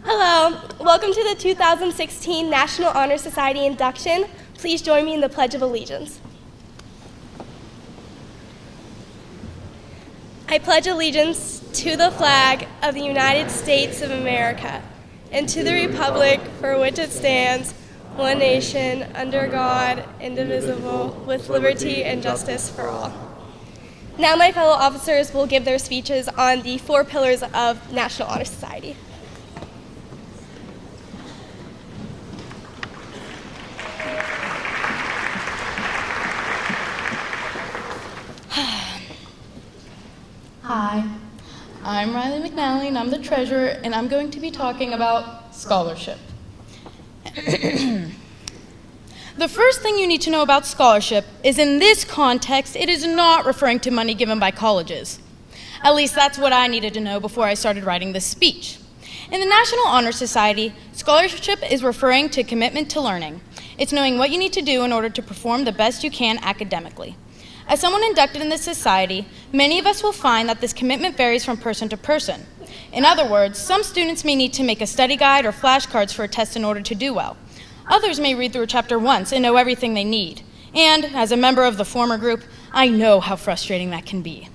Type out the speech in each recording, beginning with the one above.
Hello, welcome to the 2016 National Honor Society Induction. Please join me in the Pledge of Allegiance. I pledge allegiance to the flag of the United States of America and to the republic for which it stands, one nation, under God, indivisible, with liberty and justice for all. Now my fellow officers will give their speeches on the 4 pillars of National Honor Society. Hi, I'm Riley McNally and I'm the treasurer, and I'm going to be talking about scholarship. The first thing you need to know about scholarship is, in this context, it is not referring to money given by colleges. At least that's what I needed to know before I started writing this speech. In the National Honor Society, scholarship is referring to commitment to learning. It's knowing what you need to do in order to perform the best you can academically. As someone inducted in this society, many of us will find that this commitment varies from person to person. In other words, some students may need to make a study guide or flashcards for a test in order to do well. Others may read through a chapter once and know everything they need. And, as a member of the former group, I know how frustrating that can be.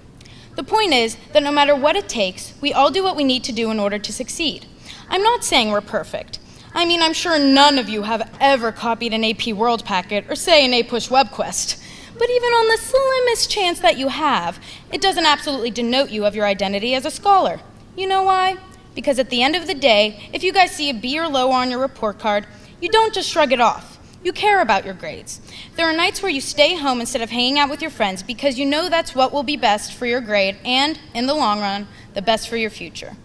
The point is that no matter what it takes, we all do what we need to do in order to succeed. I'm not saying we're perfect. I'm sure none of you have ever copied an AP World packet or, say, an APUSH web quest. But even on the slimmest chance that you have, it doesn't absolutely denote you of your identity as a scholar. You know why? Because at the end of the day, if you guys see a B or low on your report card, you don't just shrug it off. You care about your grades. There are nights where you stay home instead of hanging out with your friends because you know that's what will be best for your grade and, in the long run, the best for your future.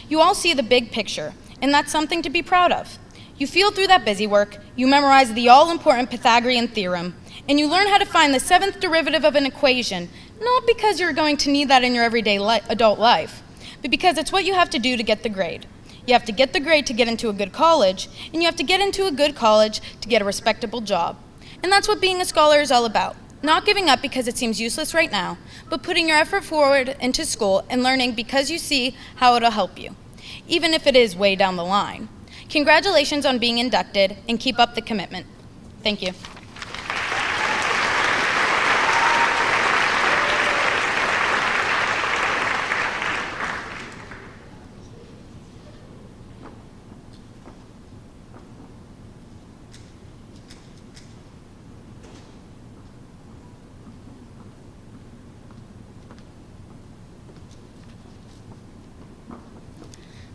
You all see the big picture, and that's something to be proud of. You feel through that busy work, you memorize the all-important Pythagorean theorem, and you learn how to find the 7th derivative of an equation, not because you're going to need that in your everyday adult life, but because it's what you have to do to get the grade. You have to get the grade to get into a good college, and you have to get into a good college to get a respectable job. And that's what being a scholar is all about. Not giving up because it seems useless right now, but putting your effort forward into school and learning because you see how it'll help you, even if it is way down the line. Congratulations on being inducted, and keep up the commitment. Thank you.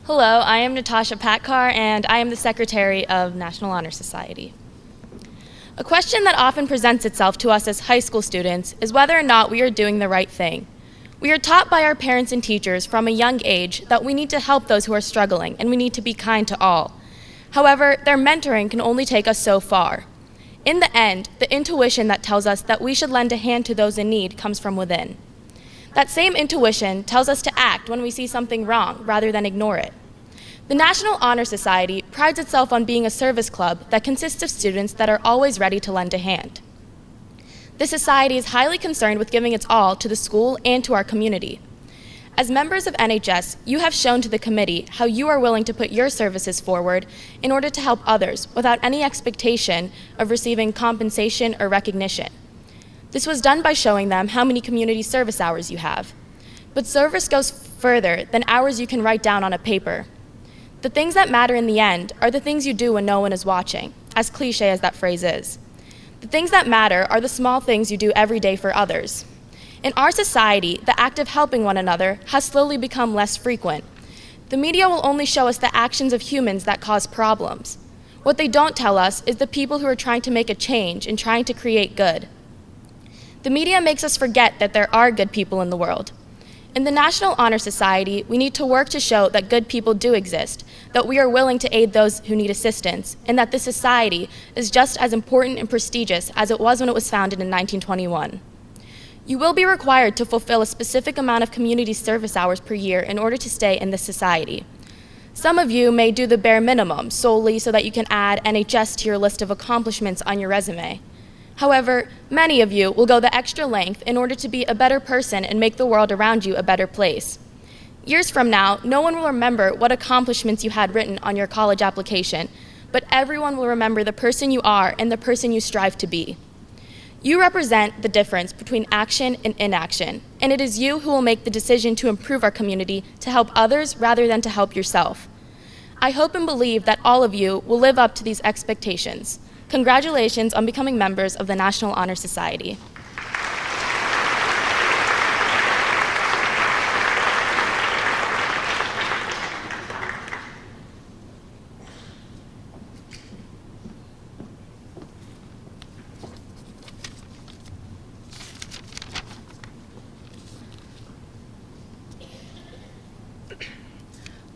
Hello, I am Natasha Paccar, and I am the Secretary of National Honor Society. A question that often presents itself to us as high school students is whether or not we are doing the right thing. We are taught by our parents and teachers from a young age that we need to help those who are struggling, and we need to be kind to all. However, their mentoring can only take us so far. In the end, the intuition that tells us that we should lend a hand to those in need comes from within. That same intuition tells us to act when we see something wrong rather than ignore it. The National Honor Society prides itself on being a service club that consists of students that are always ready to lend a hand. The society is highly concerned with giving its all to the school and to our community. As members of NHS, you have shown to the committee how you are willing to put your services forward in order to help others without any expectation of receiving compensation or recognition. This was done by showing them how many community service hours you have. But service goes further than hours you can write down on a paper. The things that matter in the end are the things you do when no one is watching, as cliche as that phrase is. The things that matter are the small things you do every day for others. In our society, the act of helping one another has slowly become less frequent. The media will only show us the actions of humans that cause problems. What they don't tell us is the people who are trying to make a change and trying to create good. The media makes us forget that there are good people in the world. In the National Honor Society, we need to work to show that good people do exist, that we are willing to aid those who need assistance, and that this society is just as important and prestigious as it was when it was founded in 1921. You will be required to fulfill a specific amount of community service hours per year in order to stay in this society. Some of you may do the bare minimum solely so that you can add NHS to your list of accomplishments on your resume. However, many of you will go the extra length in order to be a better person and make the world around you a better place. Years from now, no one will remember what accomplishments you had written on your college application, but everyone will remember the person you are and the person you strive to be. You represent the difference between action and inaction, and it is you who will make the decision to improve our community to help others rather than to help yourself. I hope and believe that all of you will live up to these expectations. Congratulations on becoming members of the National Honor Society.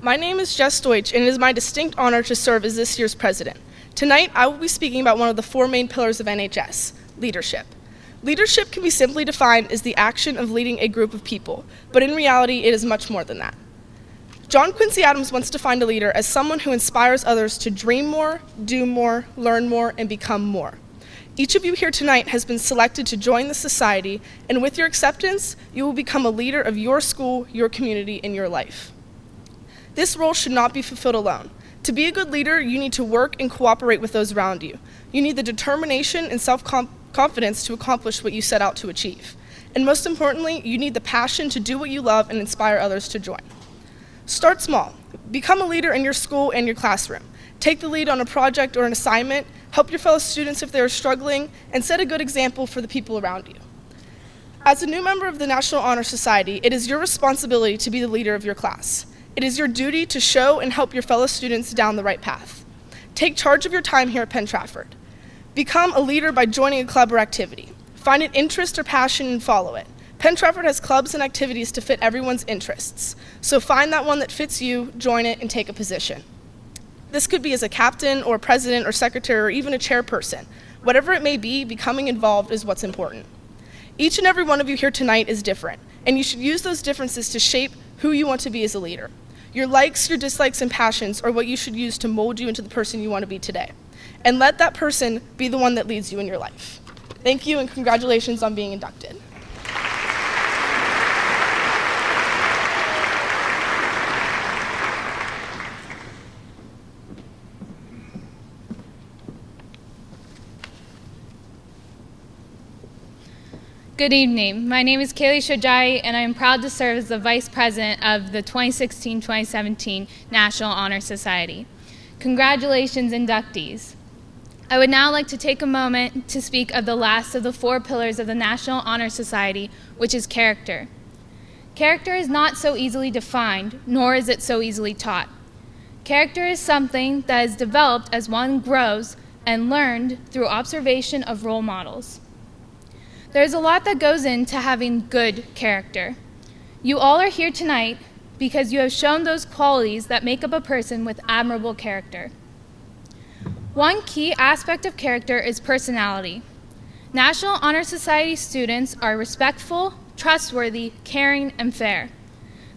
My name is Jess Deutsch, and it is my distinct honor to serve as this year's president. Tonight, I will be speaking about one of the four main pillars of NHS, leadership. Leadership can be simply defined as the action of leading a group of people, but in reality, it is much more than that. John Quincy Adams once defined a leader as someone who inspires others to dream more, do more, learn more, and become more. Each of you here tonight has been selected to join the society, and with your acceptance, you will become a leader of your school, your community, and your life. This role should not be fulfilled alone. To be a good leader, you need to work and cooperate with those around you. You need the determination and self-confidence to accomplish what you set out to achieve. And most importantly, you need the passion to do what you love and inspire others to join. Start small. Become a leader in your school and your classroom. Take the lead on a project or an assignment, help your fellow students if they are struggling, and set a good example for the people around you. As a new member of the National Honor Society, it is your responsibility to be the leader of your class. It is your duty to show and help your fellow students down the right path. Take charge of your time here at Penn-Trafford. Become a leader by joining a club or activity. Find an interest or passion and follow it. Penn-Trafford has clubs and activities to fit everyone's interests. So find that one that fits you, join it, and take a position. This could be as a captain or president or secretary or even a chairperson. Whatever it may be, becoming involved is what's important. Each and every one of you here tonight is different, and you should use those differences to shape who you want to be as a leader. Your likes, your dislikes, and passions are what you should use to mold you into the person you want to be today. And let that person be the one that leads you in your life. Thank you, and congratulations on being inducted. Good evening. My name is Kaylie Shaddai, and I am proud to serve as the Vice President of the 2016-2017 National Honor Society. Congratulations, inductees. I would now like to take a moment to speak of the last of the four pillars of the National Honor Society, which is character. Character is not so easily defined, nor is it so easily taught. Character is something that is developed as one grows and learned through observation of role models. There's a lot that goes into having good character. You all are here tonight because you have shown those qualities that make up a person with admirable character. One key aspect of character is personality. National Honor Society students are respectful, trustworthy, caring, and fair.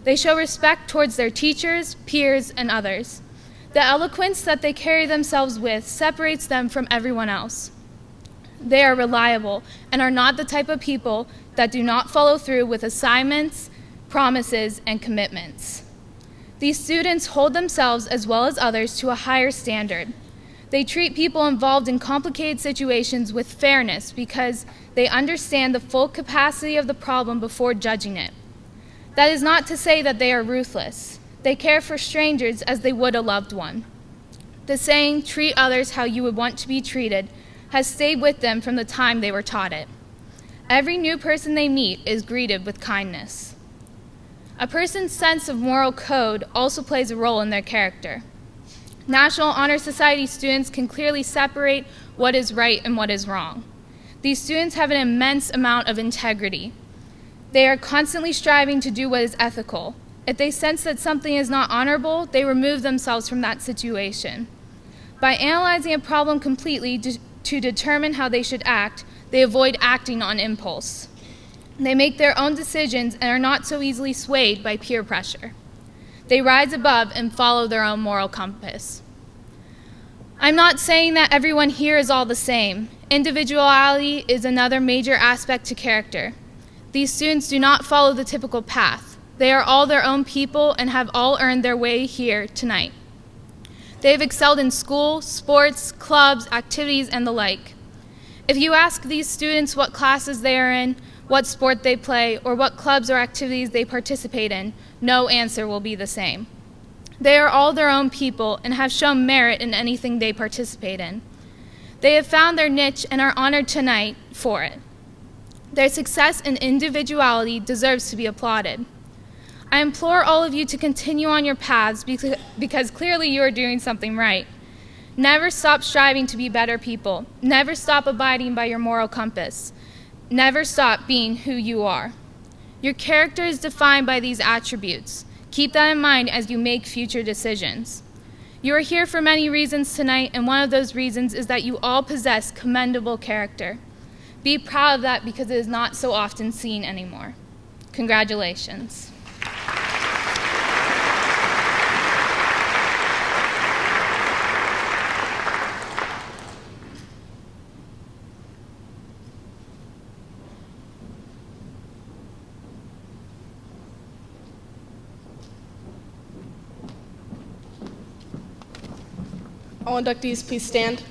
They show respect towards their teachers, peers, and others. The eloquence that they carry themselves with separates them from everyone else. They are reliable and are not the type of people that do not follow through with assignments, promises, and commitments. These students hold themselves as well as others to a higher standard. They treat people involved in complicated situations with fairness because they understand the full capacity of the problem before judging it. That is not to say that they are ruthless. They care for strangers as they would a loved one. The saying, "treat others how you would want to be treated," has stayed with them from the time they were taught it. Every new person they meet is greeted with kindness. A person's sense of moral code also plays a role in their character. National Honor Society students can clearly separate what is right and what is wrong. These students have an immense amount of integrity. They are constantly striving to do what is ethical. If they sense that something is not honorable, they remove themselves from that situation. By analyzing a problem completely to determine how they should act, they avoid acting on impulse. They make their own decisions and are not so easily swayed by peer pressure. They rise above and follow their own moral compass. I'm not saying that everyone here is all the same. Individuality is another major aspect to character. These students do not follow the typical path. They are all their own people and have all earned their way here tonight. They have excelled in school, sports, clubs, activities, and the like. If you ask these students what classes they are in, what sport they play, or what clubs or activities they participate in, no answer will be the same. They are all their own people and have shown merit in anything they participate in. They have found their niche and are honored tonight for it. Their success and individuality deserves to be applauded. I implore all of you to continue on your paths because clearly you are doing something right. Never stop striving to be better people. Never stop abiding by your moral compass. Never stop being who you are. Your character is defined by these attributes. Keep that in mind as you make future decisions. You are here for many reasons tonight, and one of those reasons is that you all possess commendable character. Be proud of that because it is not so often seen anymore. Congratulations. All inductees, please stand.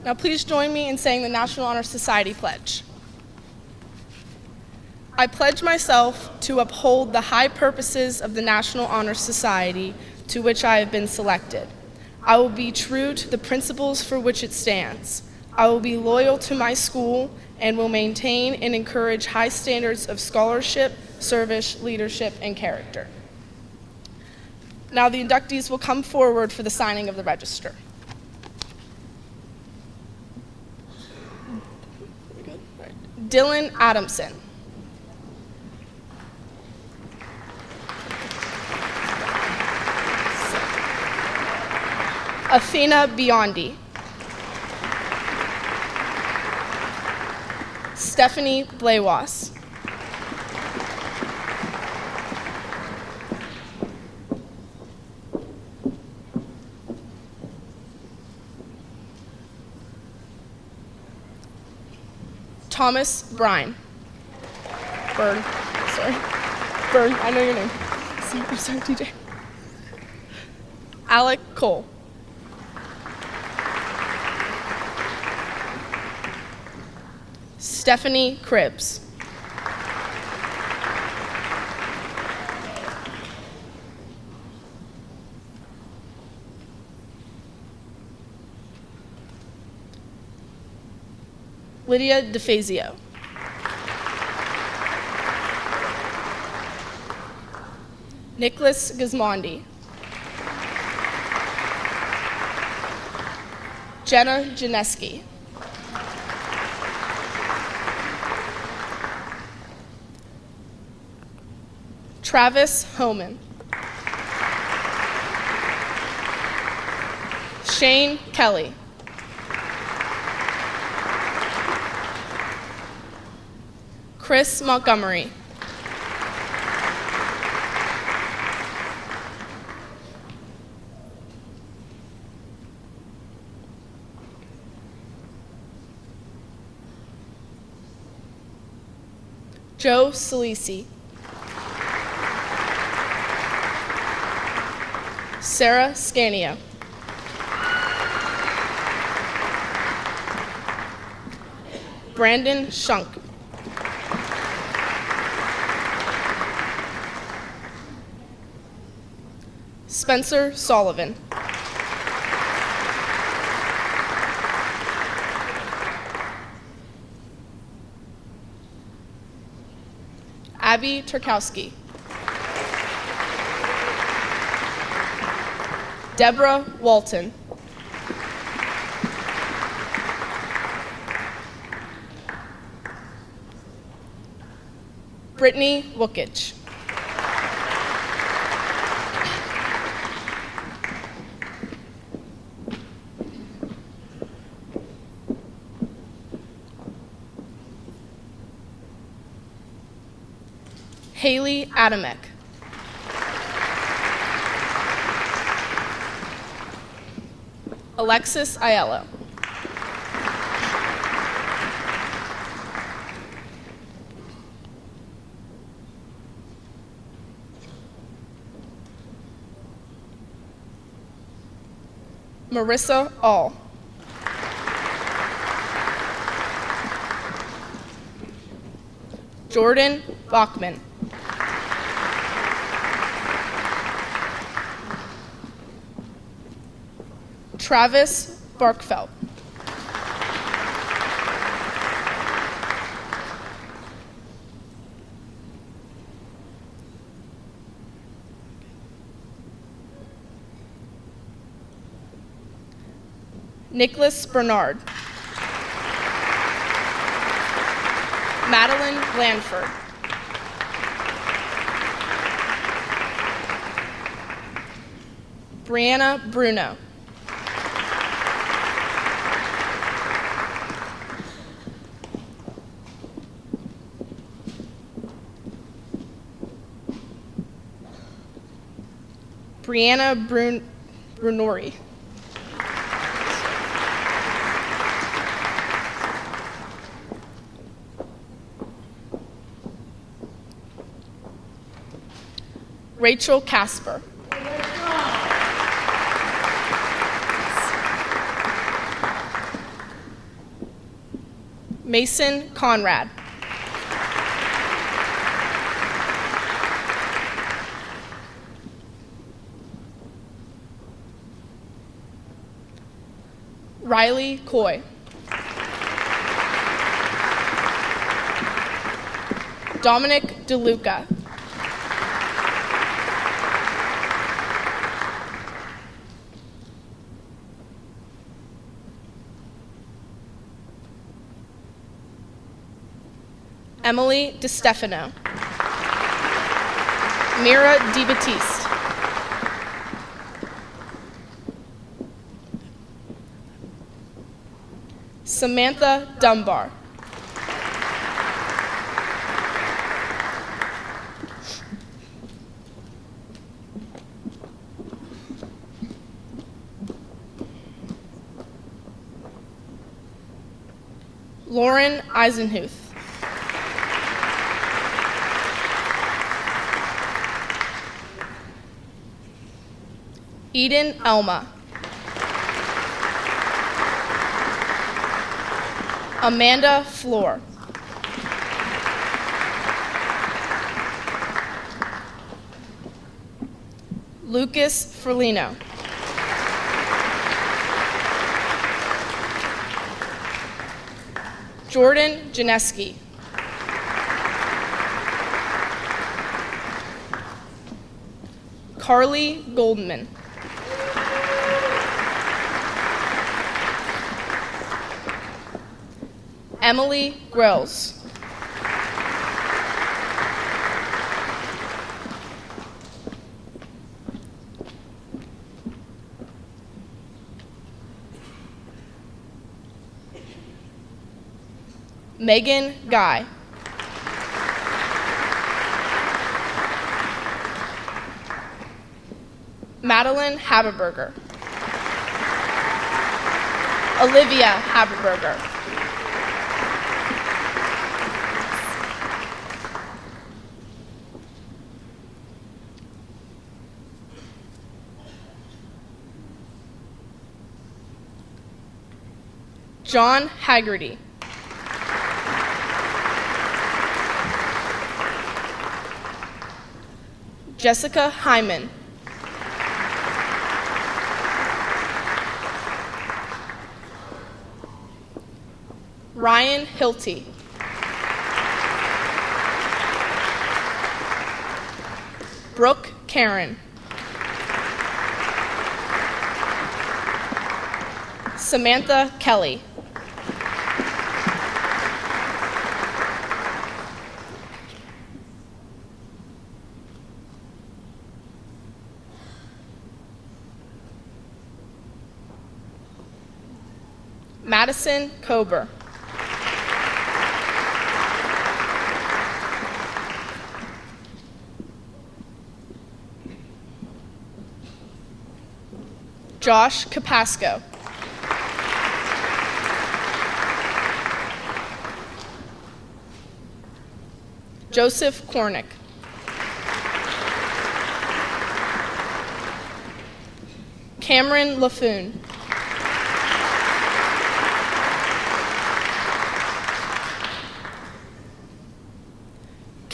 Now please join me in saying the National Honor Society Pledge. I pledge myself to uphold the high purposes of the National Honor Society to which I have been selected. I will be true to the principles for which it stands. I will be loyal to my school and will maintain and encourage high standards of scholarship, service, leadership, and character. Now the inductees will come forward for the signing of the register. Dylan Adamson. Athena Biondi. Stephanie Blewas. Thomas Brine. Byrne. Sorry. Byrne, I know your name. I'm sorry, TJ. Alec Cole. Stephanie Cribbs. Lydia DeFazio. Nicholas Gismondi. Jenna Janeski. Travis Homan. Shane Kelly. Chris Montgomery. Joe Salisi. Sarah Scanio. Brandon Shunk. Spencer Sullivan. Abby Turkowski. Deborah Walton. Brittany Wookich. Haley Adamek. Alexis Aiello. Marissa All. Jordan Bachman. Travis Barkfeld. Nicholas Bernard. Madeline Blandford. Brianna Bruno. Brianna Brunori. Rachel Casper. Mason Conrad. Riley Coy. Dominic DeLuca. Emily DeStefano. Mira DeBattiste. Samantha Dunbar. Lauren Eisenhuth. Eden Elma. Amanda Floor. Lucas Ferlino. Jordan Janeski. Carly Goldman. Emily Grills. Megan Guy. Madeline Haberberger. Olivia Haberberger. John Haggerty. Jessica Hyman. Ryan Hilty. Brooke Karen. Samantha Kelly. Madison Kober. Josh Capasco. Joseph Kornick. Cameron LaFoon.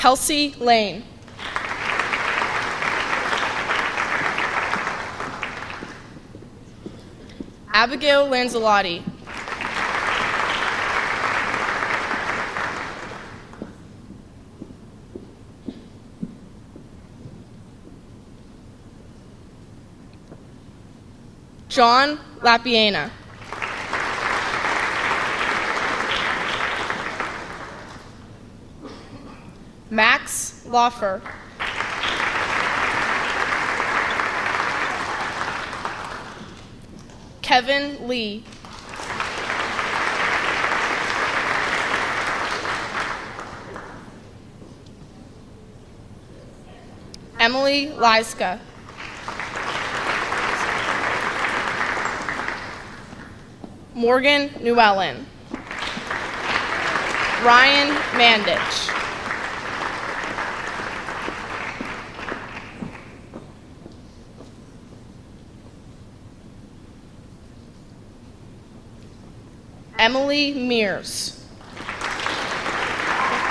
Kelsey Lane. Abigail Lanzelotti. John Lapiena. Max Loffer. Kevin Lee. Emily Lyska. Morgan Newellen. Ryan Mandich. Emily Mears.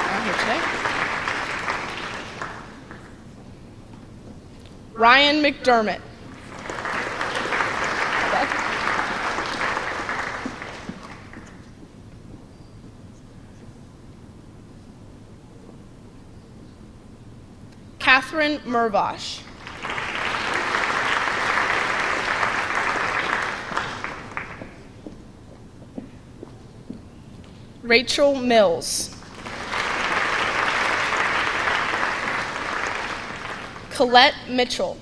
Not here today. Ryan McDermott. Catherine Mervosh. Rachel Mills. Colette Mitchell.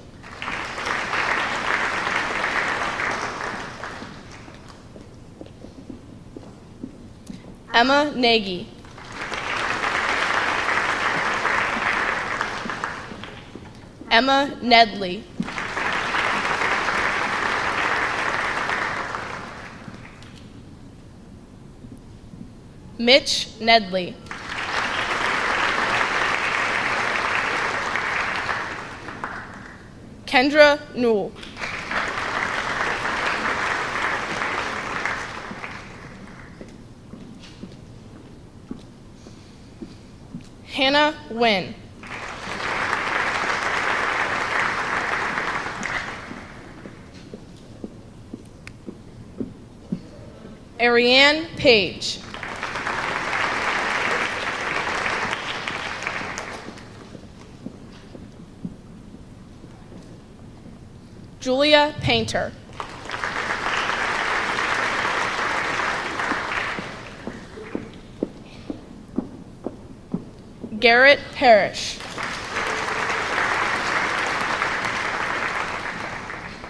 Emma Nagy. Emma Nedley. Mitch Nedley. Kendra Newell. Hannah Wynn. Ariane Page. Julia Painter. Garrett Parrish.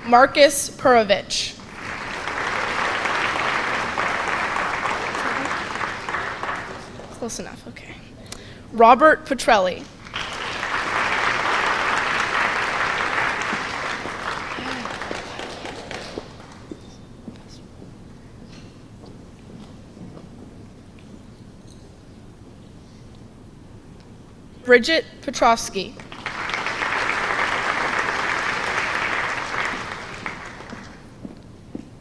Marcus Purovich. Close enough, okay. Robert Petrelli. Bridget Petrovsky.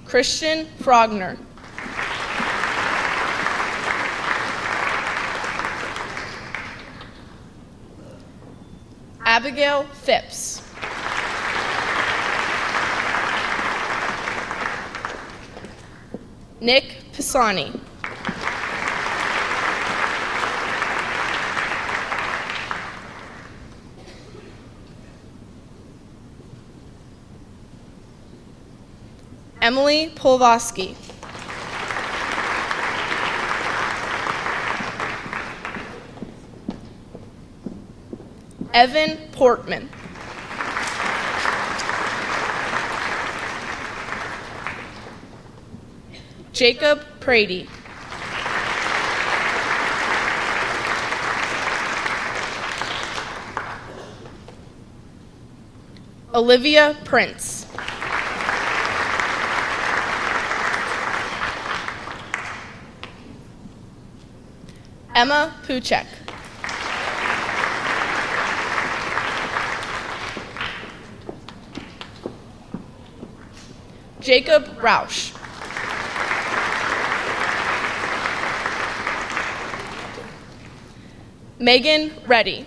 Christian Frogner. Abigail Phipps. Nick Pisani. Emily Polvoski. Evan Portman. Jacob Prady. Olivia Prince. Emma Puchek. Jacob Rausch. Megan Reddy.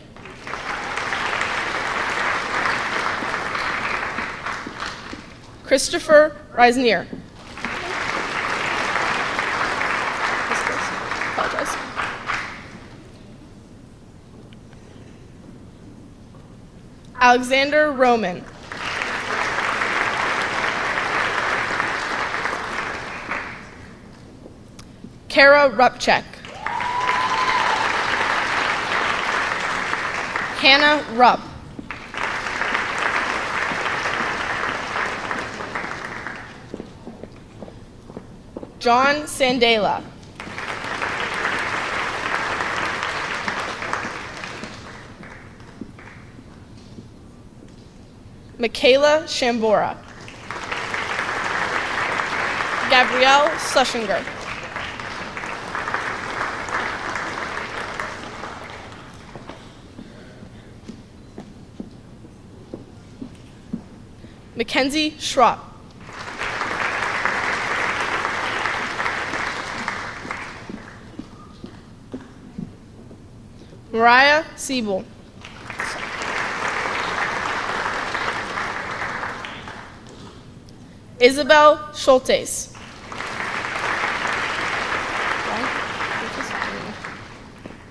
Christopher Reisnier. Apologize. Alexander Roman. Kara Rupchek. Hannah Rupp. John Sandela. Michaela Shambora. Gabrielle Sushinger. Mackenzie Schropp. Mariah Siebel. Isabel Schultes.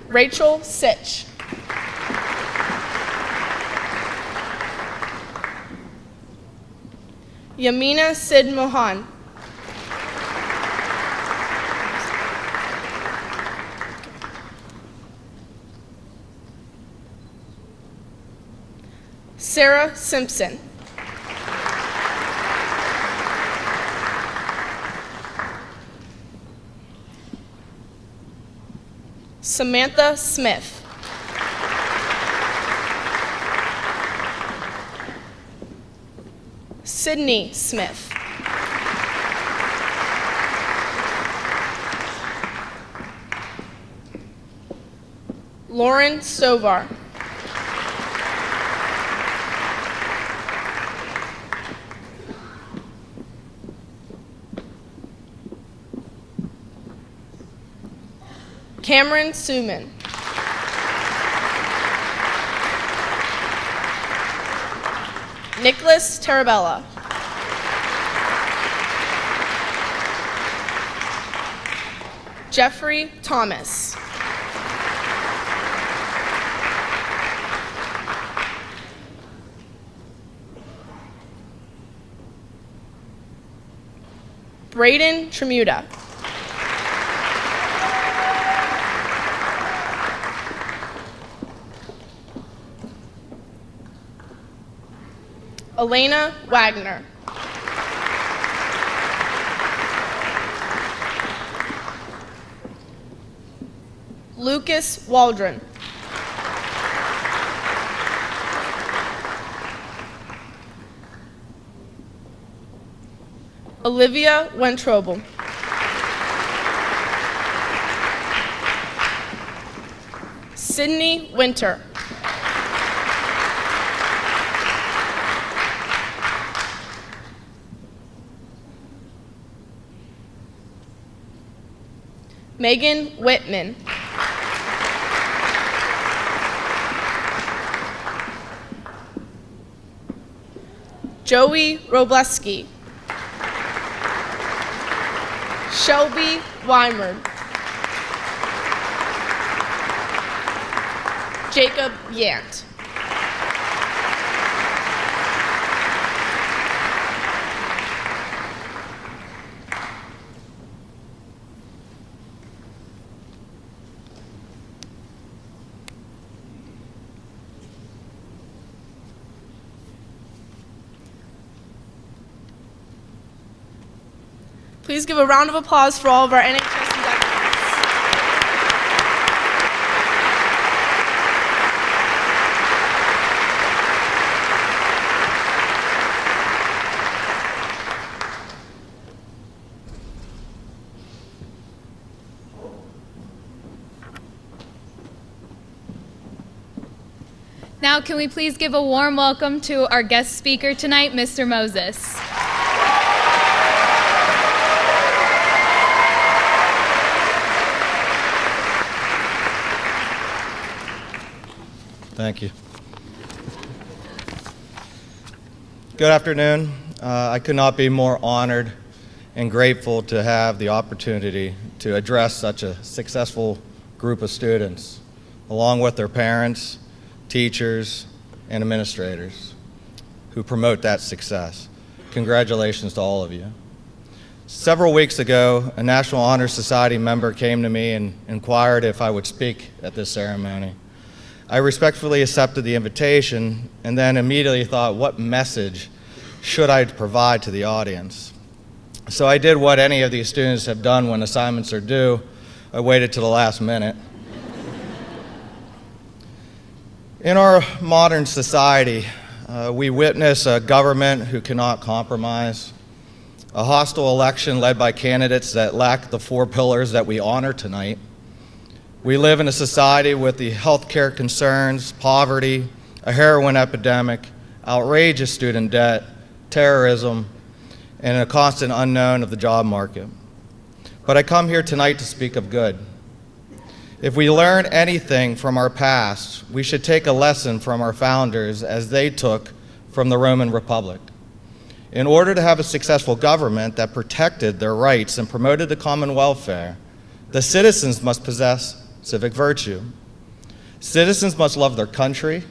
Rachel Sitch. Yamina Sid Mohan. Sarah Simpson. Samantha Smith. Sydney Smith. Lauren Stovar. Cameron Suman. Nicholas Tarabella. Jeffrey Thomas. Braden Tremuta. Elena Wagner. Lucas Waldron. Olivia Wentrobel. Sydney Winter. Megan Whitman. Joey Robleski, Shelby Weimer, Jacob Yant. Please give a round of applause for all of our NHS inductees. Now, can we please give a warm welcome to our guest speaker tonight, Mr. Moses. Thank you. Good afternoon. I could not be more honored and grateful to have the opportunity to address such a successful group of students, along with their parents, teachers, and administrators who promote that success. Congratulations to all of you. Several weeks ago, a National Honor Society member came to me and inquired if I would speak at this ceremony. I respectfully accepted the invitation and then immediately thought, what message should I provide to the audience? So I did what any of these students have done when assignments are due. I waited to the last minute. In our modern society, we witness a government who cannot compromise, a hostile election led by candidates that lack the 4 pillars that we honor tonight. We live in a society with the healthcare concerns, poverty, a heroin epidemic, outrageous student debt, terrorism, and a constant unknown of the job market. But I come here tonight to speak of good. If we learn anything from our past, we should take a lesson from our founders as they took from the Roman Republic. In order to have a successful government that protected their rights and promoted the common welfare, the citizens must possess civic virtue. Citizens must love their country,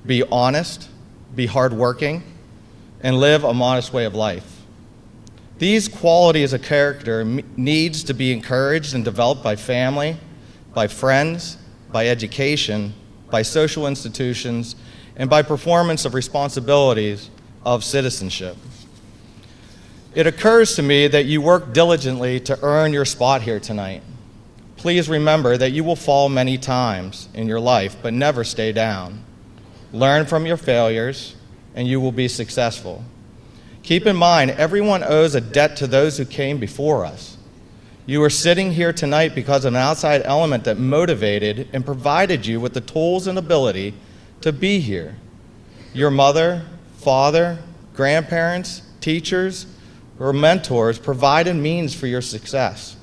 be honest, be hardworking, and live a modest way of life. These qualities of character needs to be encouraged and developed by family, by friends, by education, by social institutions, and by performance of responsibilities of citizenship. It occurs to me that you work diligently to earn your spot here tonight. Please remember that you will fall many times in your life, but never stay down. Learn from your failures, and you will be successful. Keep in mind, everyone owes a debt to those who came before us. You are sitting here tonight because of an outside element that motivated and provided you with the tools and ability to be here. Your mother, father, grandparents, teachers, or mentors provided means for your success.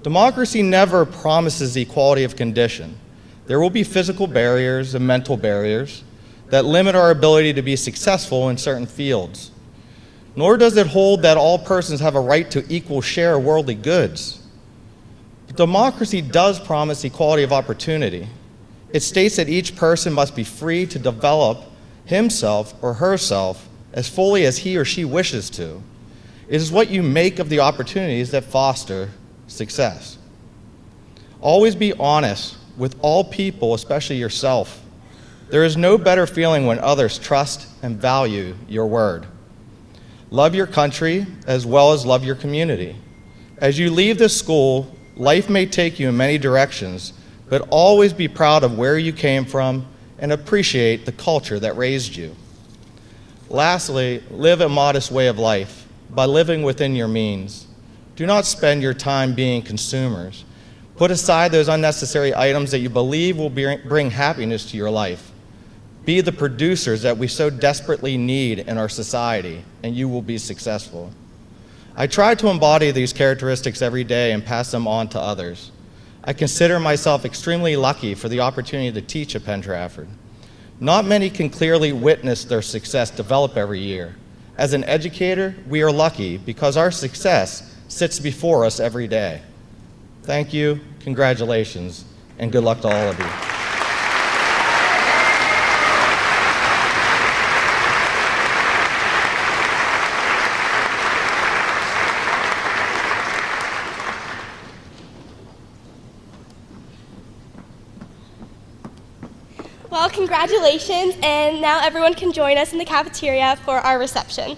Democracy never promises equality of condition. There will be physical barriers and mental barriers that limit our ability to be successful in certain fields. Nor does it hold that all persons have a right to equal share of worldly goods. Democracy does promise equality of opportunity. It states that each person must be free to develop himself or herself as fully as he or she wishes to. It is what you make of the opportunities that foster success. Always be honest with all people, especially yourself. There is no better feeling when others trust and value your word. Love your country as well as love your community. As you leave this school, life may take you in many directions, but always be proud of where you came from and appreciate the culture that raised you. Lastly, live a modest way of life by living within your means. Do not spend your time being consumers. Put aside those unnecessary items that you believe will bring happiness to your life. Be the producers that we so desperately need in our society, and you will be successful. I try to embody these characteristics every day and pass them on to others. I consider myself extremely lucky for the opportunity to teach at Penn-Trafford. Not many can clearly witness their success develop every year. As an educator, we are lucky because our success sits before us every day. Thank you, congratulations, and good luck to all of you. Well, congratulations, and now everyone can join us in the cafeteria for our reception.